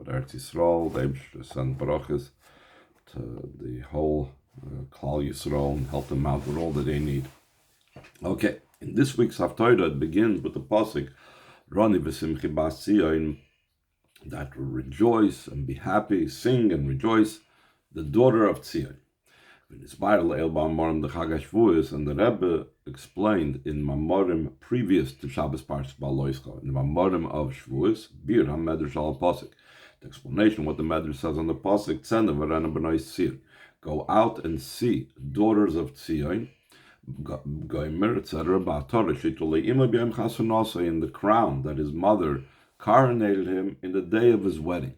Eretz Yisrael. They send brachas to the whole Klal Yisrael and help them out with all that they need. Okay, in this week's Haftarah, it begins with the pasuk, Rani ושמחי bas ציון, that will rejoice and be happy, sing and rejoice, the daughter of ציון. And the Rebbe explained in Mamorim previous to Shabbos Parshas Baloischa, in the Mamorim of Shavuos, Bir HaMedrash al Pasuk. The explanation what the Medrash says on the Pasuk, Tzena v'rena b'nai Tzir. Go out and see daughters of Tzion, Goimer, etc. Ba'atorah shitulei ima b'yem chasunasa, in the crown that his mother coronated him in the day of his wedding.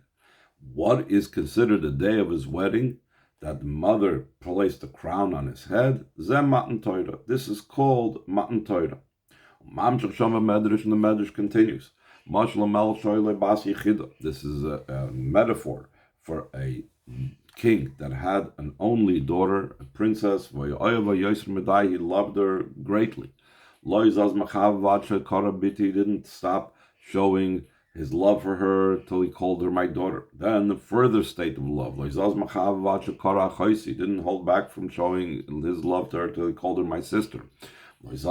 What is considered the day of his wedding? That the mother placed a crown on his head. Zeh matan Torah. This is called matan Torah. Mamshach shama medrash, and the medrash continues. This is a metaphor for a king that had an only daughter, a princess. He loved her greatly. He didn't stop showing his love for her till he called her my daughter. Then the further state of love. He didn't hold back from showing his love to her till he called her my sister. He did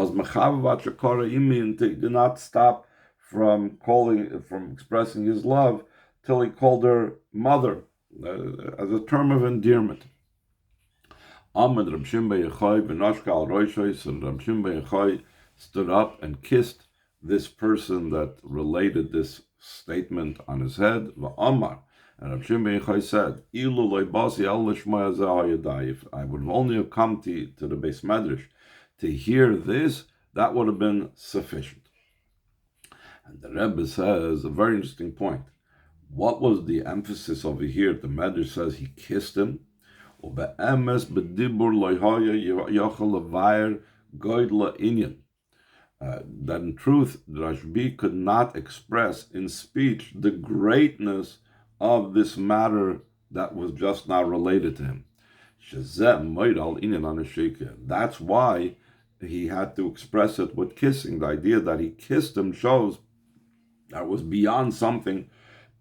not stop from expressing his love till he called her mother, as a term of endearment. Rab Shimon stood up and kissed this person that related this statement on his head. And Rab Shimon said, if I would only have come to the Beis Medrash to hear this, that would have been sufficient. And the Rebbe says a very interesting point. What was the emphasis over here? The Medrash says he kissed him. That in truth, Rashbi could not express in speech the greatness of this matter that was just now related to him. That's why he had to express it with kissing. The idea that he kissed him shows that was beyond something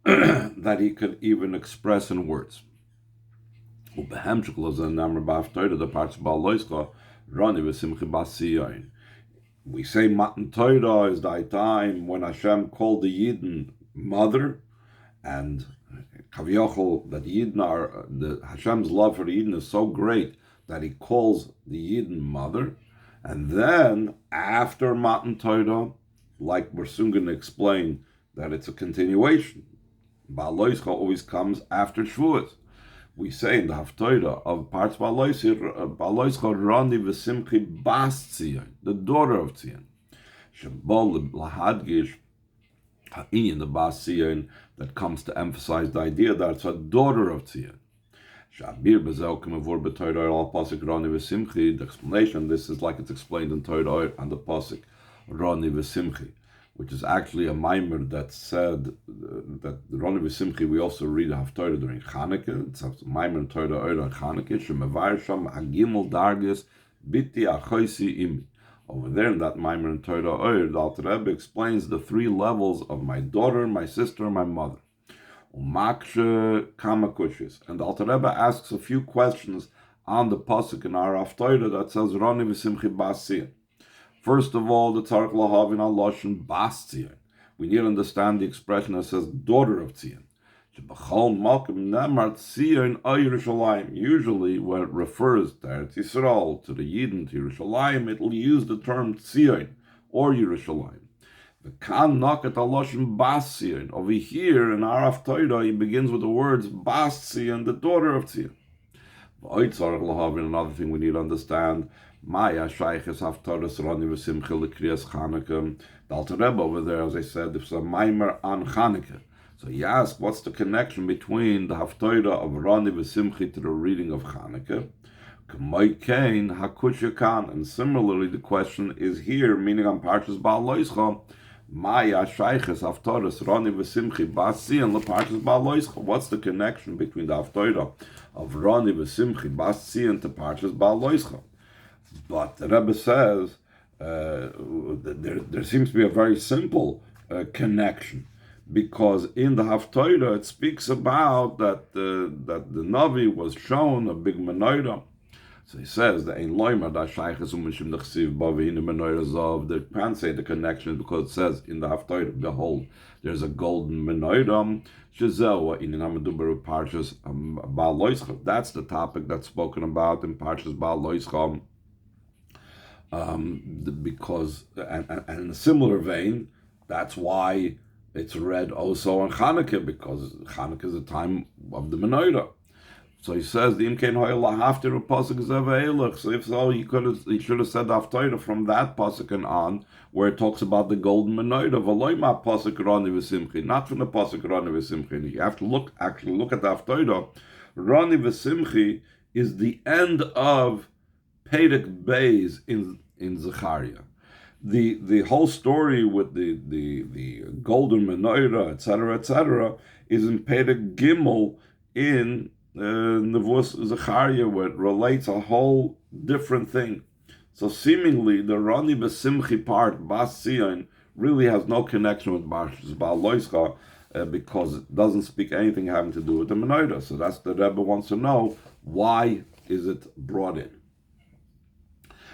that he could even express in words. We say Matan Torah is the time when Hashem called the Yidden mother, and Kaviyachol, that Yidden are, Hashem's love for the Yidden is so great that he calls the Yidden mother. And then after Matan Torah, like we're soon going to explain, that it's a continuation. Ba'aloischa always comes after Shavuos. We say in the Haftarah of parts Ba'aloischa Rani ושמחי bas ציון, the daughter of ציon. Shebol lahadgish ha'inyan, the bas ציon, that comes to emphasize the idea that it's a daughter of ציon. Shabir bezel kemavur b'Torah al pasuk Rani ושמחי. The explanation, this is like it's explained in Torah on the pasuk Rani ושמחי, which is actually a mimer that said that Rani ושמחי we also read Haftarah during Chanukah. It's a mimer in Torah on Chanukah. Shemevar sham hagimel dargis biti achoisi imi. Over there in that mimer in Torah, the Alter Rebbe explains the three levels of my daughter, my sister, and my mother. Umakshe kamakushis. And the Alter Rebbe asks a few questions on the pasuk in our Haftarah that says Rani ושמחי bas ציon. First of all, the Tzarech Lahavin Aloshin bas ציon. We need to understand the expression that says daughter of ציon. Usually, when it refers to Eretz Yisrael, to the Yidden, to Yerushalayim, it will use the term ציon or Yerushalayim. The Kan Nakat Aloshin bas ציon. Over here in our Haftarah, he begins with the words bas ציon, the daughter of ציon. Another thing we need to understand. Maya Shayches Haftarah Rani ושמחי l'kriyas Chanukah. The Alter Rebbe over there, as I said, it's a mimer on Chanukah. So he asked, what's the connection between the Haftarah of Rani ושמחי to the reading of Chanukah? And similarly, the question is here, meaning on Parshas Ba'aloischa, Maya Shayches Haftarah Rani ושמחי bas ציon l'Parshas Ba'aloischa. What's the connection between the Haftarah of Rani ושמחי bas ציon to Parshas Ba'aloischa? But the Rebbe says there seems to be a very simple connection, because in the Haftorah it speaks about that that the Navi was shown a big menorah. So he says that in Loimer that Shaykhis Umishim Nechsiv Bavi in the menorahs of the can't say the connection because it says in the Haftorah, behold, there's a golden menorah. Shazewa in Amadubaru Parshas Baal Loischa. That's the topic that's spoken about in Parshas Baal Loischa. Because and in a similar vein, that's why it's read also on Chanukah, because Chanukah is the time of the menorah. So he says the Imkein Hoyla after a pasuk is ever. So if so, he should have said Haftarah from that pasuk and on, where it talks about the golden menorah. V'loima pasuk Rani v'Simchi, not from the pasuk Rani v'Simchi. You have to actually look at the Haftarah. Rani v'Simchi is the end of Perek Beis in Zechariah. The whole story with the golden menorah, etc., is in Perek Gimel in Nevuos Zechariah, where it relates a whole different thing. So seemingly the Rani B'Simchi part, Bas Sion, really has no connection with Baal Loischa, because it doesn't speak anything having to do with the menorah. So that's the Rebbe wants to know, why is it brought in?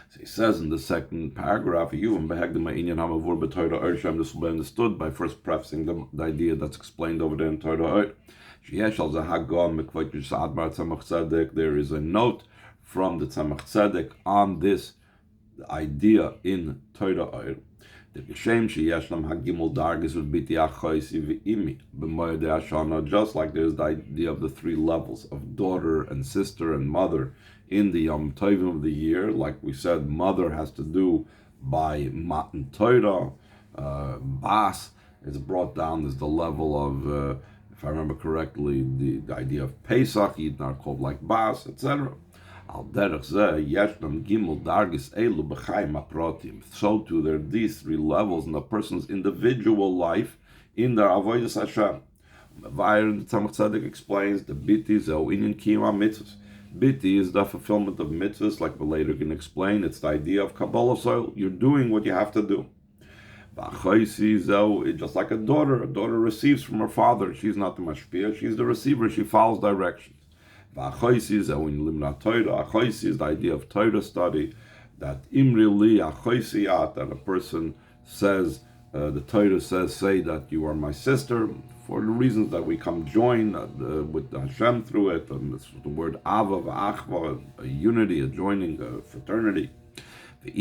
So he says in the second paragraph, this will be understood by first prefacing the idea that's explained over there in Torah. There is a note from the Tzemach Tzedek on this idea in Torah. Just like there's the idea of the three levels of daughter and sister and mother in the Yom Tovim of the year, like we said, mother has to do by Matan Torah. Bas is brought down as the level of, if I remember correctly, the idea of Pesach, Yidden are called like Bas, etc. So too, there are these three levels in a person's individual life in their Avodas Hashem. The Tzemach Tzedek explains the Biti Zeu Inyan Kiyum Mitzvahs. Biti is the fulfillment of mitzvahs, like we later can explain. It's the idea of Kabbalah soil. You're doing what you have to do. Just like a daughter receives from her father. She's not the mashpia, she's the receiver. She follows directions. Is the idea of Torah study, that imrili achoisiyat, that a person says, the Torah says, say that you are my sister, for the reasons that we come join with Hashem through it, and it's the word ava v'achva, a unity, a joining, a fraternity. The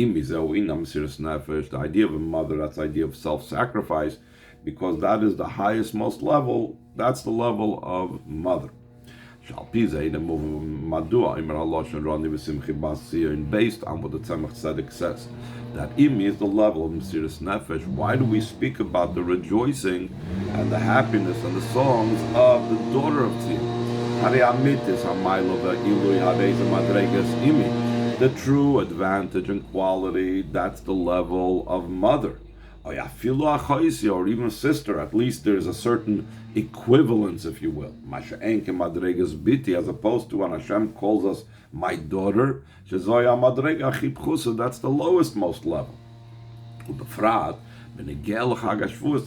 idea of a mother, that's the idea of self-sacrifice, because that is the highest, most level, that's the level of mother. Based on what the Tzemach Tzedek says, that Imi is the level of Mesiras Nefesh. Why do we speak about the rejoicing and the happiness and the songs of the daughter of Tzim? The true advantage and quality, that's the level of mother. Or even sister, at least there's a certain equivalence, if you will. As opposed to when Hashem calls us my daughter, that's the lowest most level.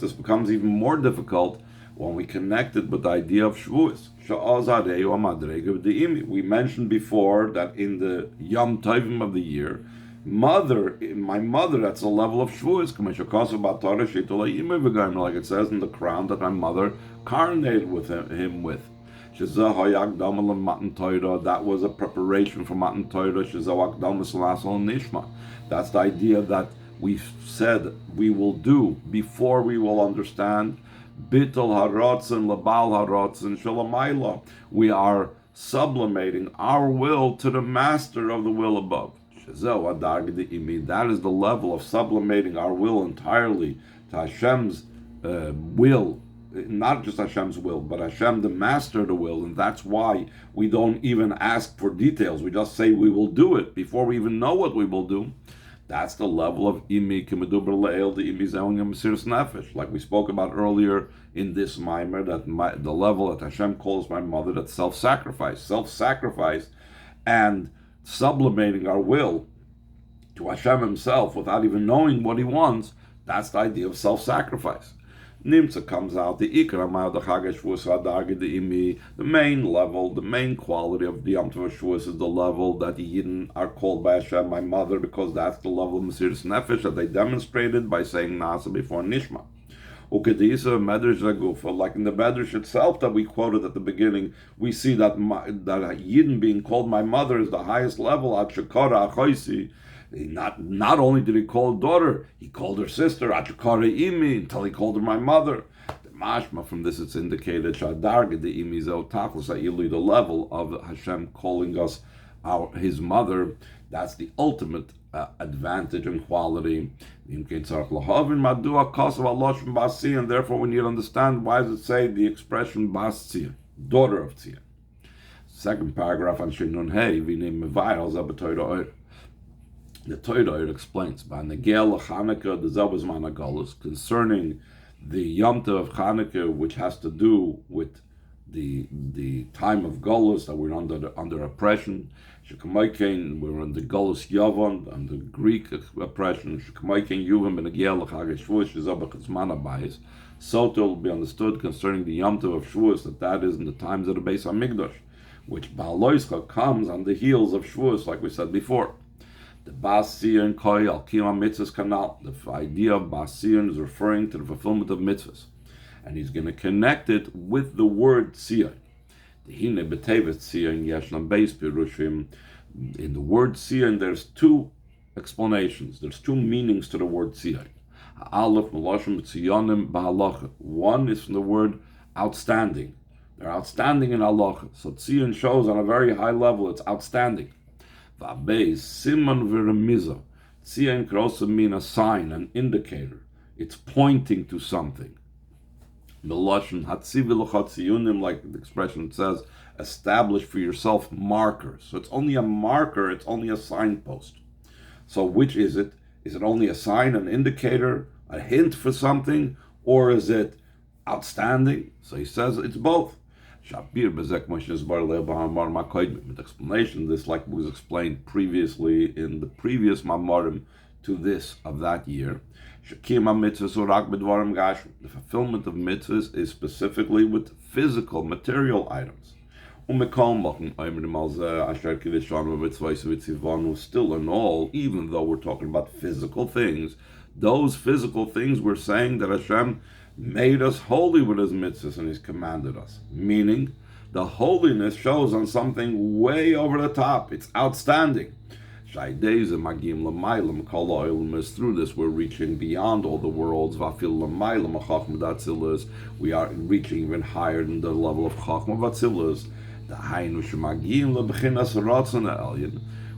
This becomes even more difficult when we connect it with the idea of Shavuos. We mentioned before that in the Yom Tovim of the year, my mother, that's the level of Shavuos, like it says in the crown that my mother coronated with him with. That was a preparation for Matan Torah. That's the idea that we said we will do before we will understand. Bittul haratzon labal haratzon shalamayla. We are sublimating our will to the master of the will above. That is the level of sublimating our will entirely to Hashem's will, not just Hashem's will, but Hashem, the master of the will, and that's why we don't even ask for details. We just say we will do it before we even know what we will do. That's the level of imi k'meduber le'el, the imi ze'onim mesiras nefesh, like we spoke about earlier in this mimer, that the level that Hashem calls my mother, that's self-sacrifice, and sublimating our will to Hashem Himself without even knowing what He wants. That's the idea of self-sacrifice. Nimtza comes out the Ikar Ma'od Chag Shavuos Hadarga the Imi. The main level, the main quality of the Yom Tov Shavuos is the level that the Yidden are called by Hashem, my mother, because that's the level of Mesiras Nefesh that they demonstrated by saying Nasa before Nishma. Ukedisa Medrash Zagufa, like in the Medrash itself that we quoted at the beginning, we see that Yidden being called my mother is the highest level at Shekara Achoisi. Not only did he call her daughter, he called her sister, Achukare Imi, until he called her my mother. The mashma from this, it's indicated, Shadarga the Imi Zotachos, the level of Hashem calling us his mother. That's the ultimate advantage and quality. And therefore we need to understand why does it say the expression Bas Tzia, daughter of Tzia. Second paragraph on Shinun Hey, the Torah explains concerning the Yom Tov of Chanukah, which has to do with the time of Golus, that we're under oppression. We're under Golus Yavon, under Greek oppression. So it will be understood concerning the Yom Tov of Shavuos that is in the times of the Beis HaMikdash, which Baal Loischa comes on the heels of Shavuos, like we said before. The Bas Tzia Koi Al Kiyam Mitzvahs Kanal. The idea of Bas Tzia is referring to the fulfillment of mitzvahs, and he's going to connect it with the word Tzia. In the word Tzia, there's two explanations. There's two meanings to the word Tzia. One is from the word outstanding. They're outstanding in halacha. So Tzia shows on a very high level it's outstanding. Simon v'remiza. Tzia can also mean a sign, an indicator. It's pointing to something. Like the expression says, establish for yourself markers. So it's only a marker, it's only a signpost. So which is it? Is it only a sign, an indicator, a hint for something, or is it outstanding? So he says it's both. With explanation, this like was explained previously in the previous Mamorim to this of that year. The fulfillment of mitzvahs is specifically with physical, material items. Still in all, even though we're talking about physical things, those physical things we're saying that Hashem made us holy with his mitzvahs and he's commanded us. Meaning, the holiness shows on something way over the top. It's outstanding. Through this, we're reaching beyond all the worlds. We are reaching even higher than the level of Chachma Vatzilas.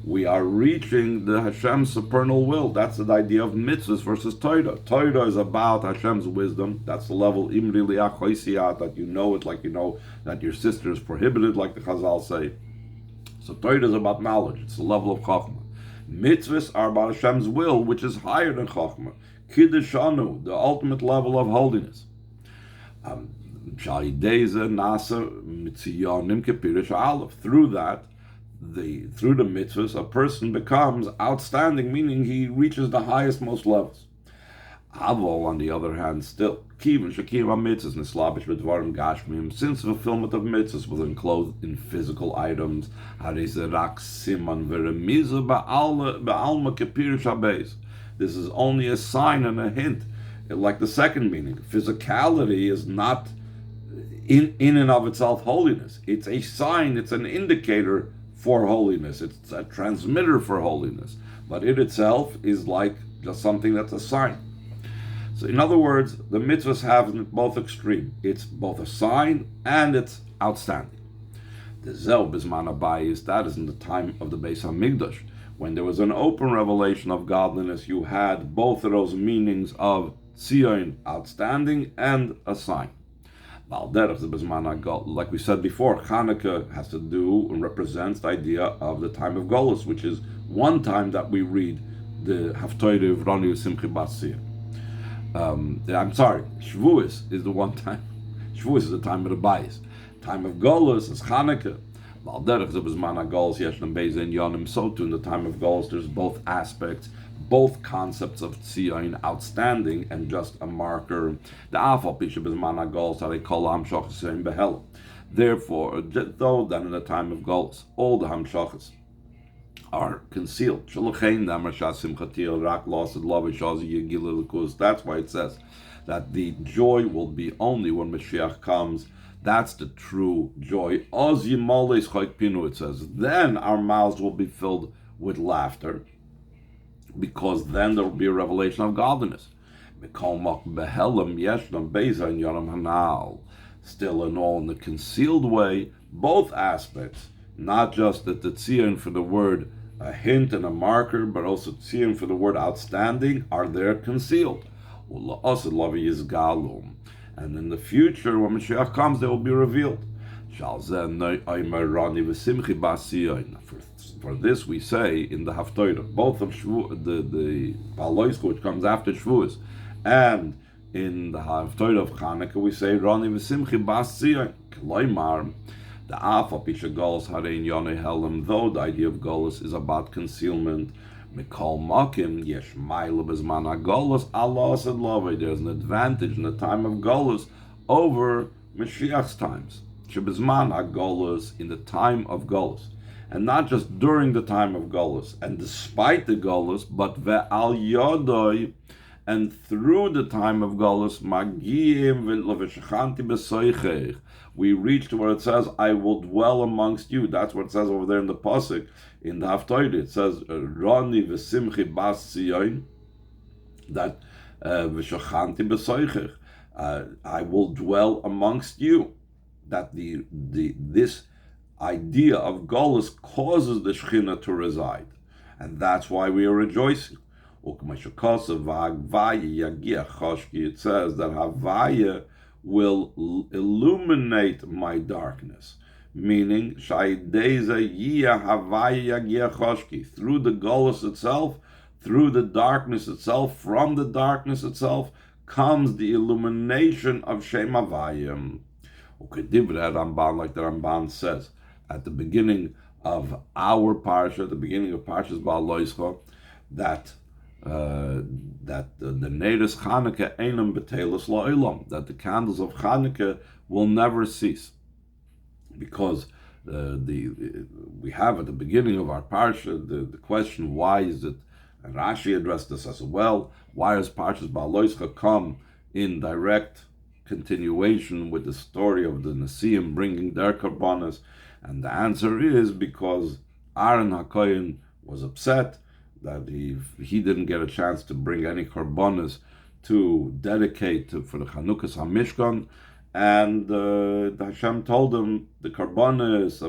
We are reaching the Hashem's supernal will. That's the idea of mitzvahs versus Torah. Torah is about Hashem's wisdom. That's the level imri li'ach that you know it, like you know that your sister is prohibited, like the Chazal say. So Torah is about knowledge. It's the level of Chachma. Mitzvahs are about Hashem's will, which is higher than Chachma. Kiddushanu, the ultimate level of holiness. Through that, through the mitzvahs, a person becomes outstanding, meaning he reaches the highest, most levels. Avol, on the other hand, still, since the fulfillment of mitzvahs was enclosed in physical items, this is only a sign and a hint, like the second meaning. Physicality is not in and of itself holiness. It's a sign, it's an indicator for holiness. It's a transmitter for holiness. But it itself is like just something that's a sign. So in other words, the mitzvahs have both extreme. It's both a sign and it's outstanding. The Zel Bisman Abayis, that is in the time of the Beis HaMikdash. When there was an open revelation of godliness, you had both of those meanings of Tzia, outstanding, and a sign. Like we said before, Chanukah has to do and represents the idea of the time of Golus, which is one time that we read the Haftorah of ושמחי Bas Tzia. I'm sorry, Shavuos is the one time. Shavuos is the time of the Bayis. Time of Golus is Chanukah. So too, in the time of Golus, there's both aspects. both concepts of Tziyun outstanding and just a marker. Therefore, though that in the time of Golus, all the Hamshachas are concealed. That's why it says that the joy will be only when Mashiach comes. That's the true joy. It says, then our mouths will be filled with laughter, because then there will be a revelation of godliness. Still in all, in the concealed way, both aspects, not just the tziyun for the word a hint and a marker, but also tziyun for the word outstanding, are there concealed. And in the future, when Mashiach comes, they will be revealed. For this we say in the Haftorah, both of the Paloisco, which comes after Shavuos, and in the Haftorah of Chanukah, we say Rani v'simchi bas Sion. Kloimar, the Afal Pisha Golus Harein Yonei Helam, though the idea of Golus is about concealment, Mikol Makim Yesh Maila Bezman HaGolus Allah Asad Lovei. There's an advantage in the time of Golus over Mashiach's times. Shebezman HaGolus, in the time of Golus, and not just during the time of Golus, and despite the Golus, but ve'al yodoi, and through the time of Golus, magiyim v'shachanti b'soichech, we reach to where it says, I will dwell amongst you. That's what it says over there in the Pasuk, in the Haftorah. It says, Rani v'simchi bas Sion, that v'shachanti b'soichech, I will dwell amongst you. That this idea of Golus causes the Shekhinah to reside. And that's why we are rejoicing. It says that Havaya will illuminate my darkness. Meaning, through the Golus itself, through the darkness itself, from the darkness itself, comes the illumination of Shem Havayim. Like the Ramban says, at the beginning of our parsha, the beginning of Parshas Baal Loischa, that the Neiros Chanukah einam betelos la'olam, that the candles of Chanukah will never cease, because we have at the beginning of our parsha the question, why is it, and Rashi addressed this as well, why does Parshas Baal Loischa come in direct continuation with the story of the Nesiim bringing their karbanas? And the answer is because Aaron HaKohen was upset that he didn't get a chance to bring any karbanas to dedicate for the Chanukas HaMishkan, and Hashem told him the karbanas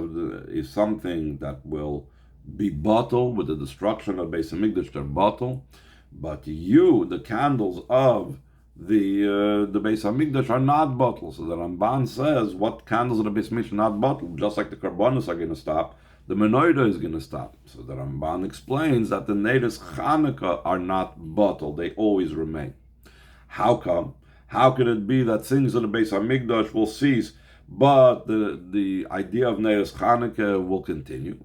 is something that will be bottled with the destruction of Beis Hamikdash. They're bottled, but you, the candles of the Beis Hamikdash, are not bottled. So the Ramban says, what candles of the Beis Hamikdash are not bottled? Just like the karbanos are going to stop, the menorah is going to stop. So the Ramban explains that the Neiros Chanukah are not bottled; they always remain. How come? How could it be that things in the Beis Hamikdash will cease, but the idea of Neiros Chanukah will continue?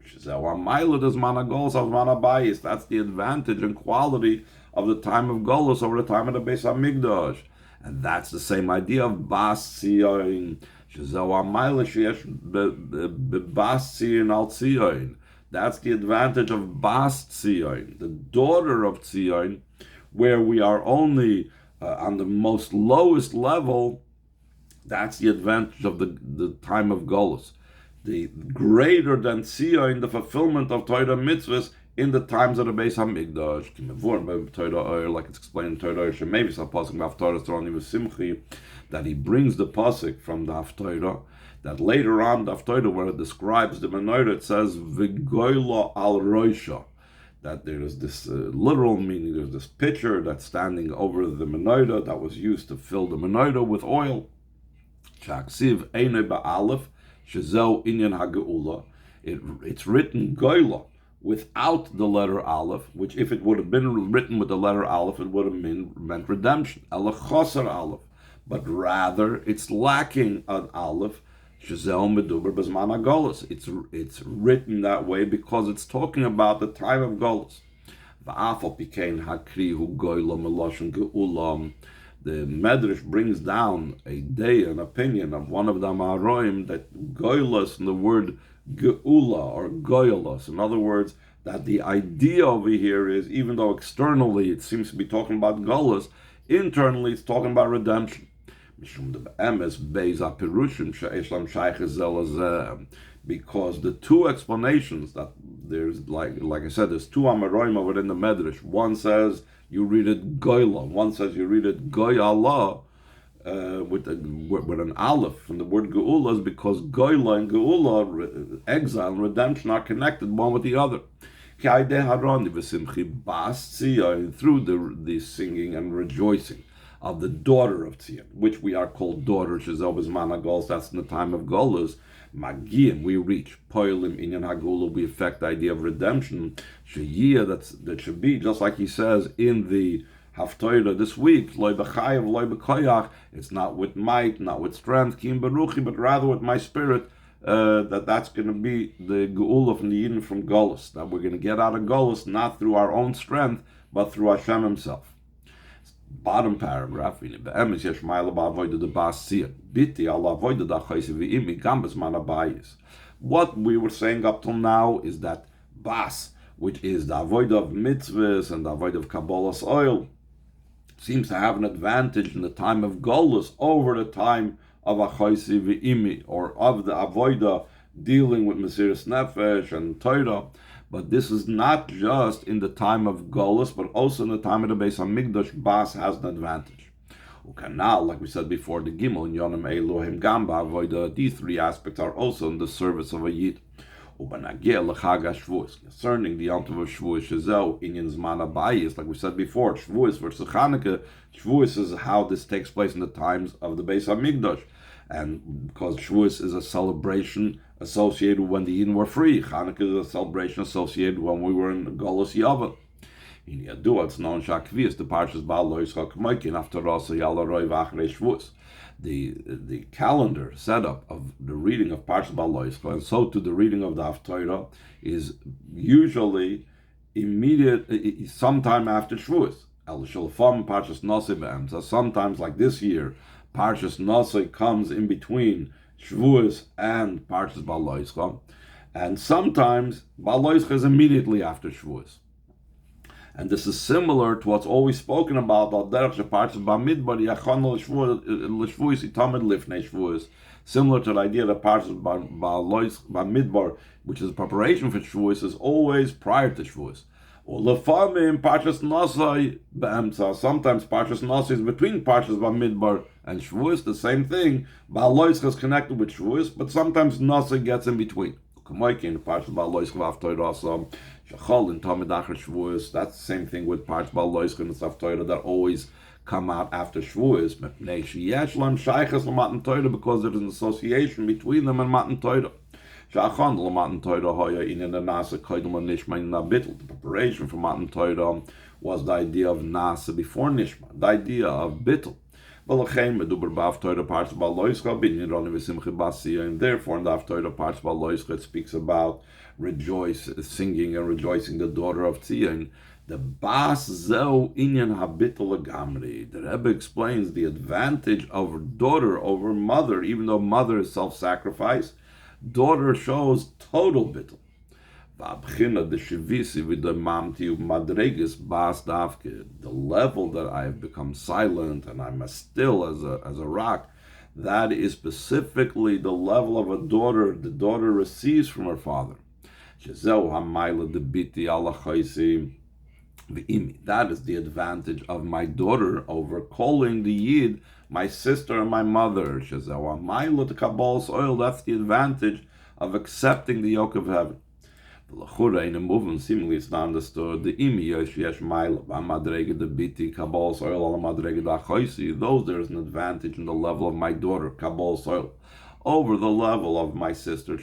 That's the advantage and quality of the time of Golus over the time of the Beis Hamikdash. And that's the same idea of Bas Sion. That's the advantage of Bas Sion, the daughter of Sion, where we are only on the most lowest level. That's the advantage of the time of Golus. The greater than Sion, the fulfillment of Torah mitzvahs in the times of the Beis Hamikdash, like it's explained in Torah, maybe some pasuk Haftorah Rani ושמחי, that he brings the pasuk from the Haftorah, that later on the Haftorah, where it describes the menorah, it says v'goyla al roisha, that there is this literal meaning. There's this pitcher that's standing over the menorah that was used to fill the menorah with oil. Shaksiv einay ba'alef shezeu inyan hageula. It's written goyla without the letter Aleph, which if it would have been written with the letter Aleph, it would have meant redemption, Ela Choser Aleph. But rather, it's lacking an Aleph, Shazel Meduber Bezman HaGolus. It's written that way because it's talking about the time of Golus. V'afal pikein hakri hu goyla meloshen ge'ulam. The Medrash brings down a day, an opinion of one of the Amaroim that goylas in the word ge'ula or goylas. In other words, that the idea over here is, even though externally it seems to be talking about goylas, internally it's talking about redemption. Because the two explanations that there's, like I said, there's two Amaroim over in the Medrash. One says you read it Goyla, one says you read it Goyala with an aleph from the word Geula, is because Goyla and Geula, exile and redemption, are connected one with the other. Through the singing and rejoicing of the daughter of ציון, which we are called daughters, that's in the time of Golas. Magiyim, we reach Poilim Inyan Hagula, we affect the idea of redemption. Sheyiyah, that should be just like he says in the Haftorah this week. Loi b'chayav, loi b'koyach. It's not with might, not with strength, kim beruchi, but rather with my spirit. That's going to be the Geula from the Yidden from Golas. That we're going to get out of Golas not through our own strength, but through Hashem Himself. Bottom paragraph, what we were saying up till now is that Bas, which is the avodah of mitzvahs and the avodah of Kabbalah's oil, seems to have an advantage in the time of Golus over the time of Achoisi V'imi, or of the avodah dealing with Mesiras Nefesh and Torah. But this is not just in the time of Golus, but also in the time of the Beis HaMikdash. Bas has an advantage. Ukanal, like we said before, the Gimel, Yonim Elohim Gamba Avodah, these three aspects are also in the service of a Yid. Ubanageh L'chag HaShavuos, concerning the Yom Tov of Shavuos, Shezeu, Inyan Zman HaBayis, like we said before, Shavuos versus Chanukah. Shavuos is how this takes place in the times of the Beis HaMikdash. And because Shavuos is a celebration associated when the Yidden were free, Chanukah is a celebration associated when we were in Golus Yavah. In Yadua, it's known Shakvius, the Parshas Baal Lo Yischak Moikin, after Rasa Yala Roi V'achrei Shavuos. The calendar setup of the reading of Parshas Baal Lo Yischak, and so to the reading of the Haftorah, is usually immediate, sometime after Shavuos. El Shalfam Parshas Nosei Be'emtza. Sometimes, like this year, Parshas Nosei comes in between Shavuos and Parshas Baal Lo Yischak, and sometimes Baal Lo Yischak is immediately after Shavuos. And this is similar to what's always spoken about Derech Parshas Bamidbar Yachon L'Shvuos Itamid Lifnei Shavuos, similar to the idea that Parshas Bamidbar, which is preparation for Shavuos, is always prior to Shavuos. Or Lefamim Parshas Nosei Be'emtza. Sometimes Parshas Nosei is between Parshas Bamidbar and Shavuos, the same thing. Baal Lo Yischak is connected with Shavuos, but sometimes Nosei gets in between. In Parshas Baal Lo Yischak Haftorah, Shachol in Tamid Achar Shavuos. That's the same thing with Parshas Baal Lo Yischak and Haftorah that always come out after Shavuos. Because there is an association between them and Matan Torah. The preparation for Matan Torah was the idea of Nasa before Nishma, the idea of Bittul. And therefore, in the Haftorah Parshas Baal Lo Yischak, it speaks about singing and rejoicing the daughter of ציון. The Bas Zeu Inyan Habitul Gamri. The Rebbe explains the advantage of daughter over mother, even though mother is self-sacrifice. Daughter shows total bittul. The level that I have become silent and I'm as still as a rock, that is specifically the level of a daughter. The daughter receives from her father. That is the advantage of my daughter over calling the Yid my sister and my mother. That's the advantage of accepting the yoke of heaven. In a movement, seemingly it's not understood. Those there is an advantage in the level of my daughter, Kabbalah soil, over the level of my sister. We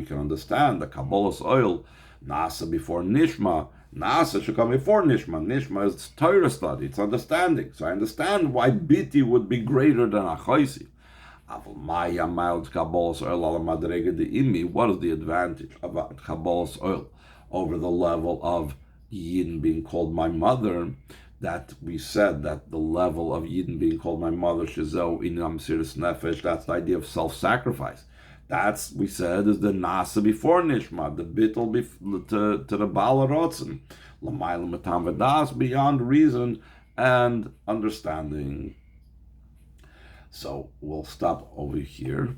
can understand the Kabbalah soil, Nasa before Nishma. Nasa should come before Nishma. Nishma is Torah study, it's understanding. So I understand why Biti would be greater than Achoisi. What is the advantage of Kabbalah's oil over the level of Yidden being called my mother, that we said that the level of Yidden being called my mother, Shizo Inam Siris Nefesh, that's the idea of self-sacrifice. That's, we said, is the Nasa before Nishma, the Bittel to the Bala Rotzen, Lamayla Matam Vadas, beyond reason and understanding. So we'll stop over here.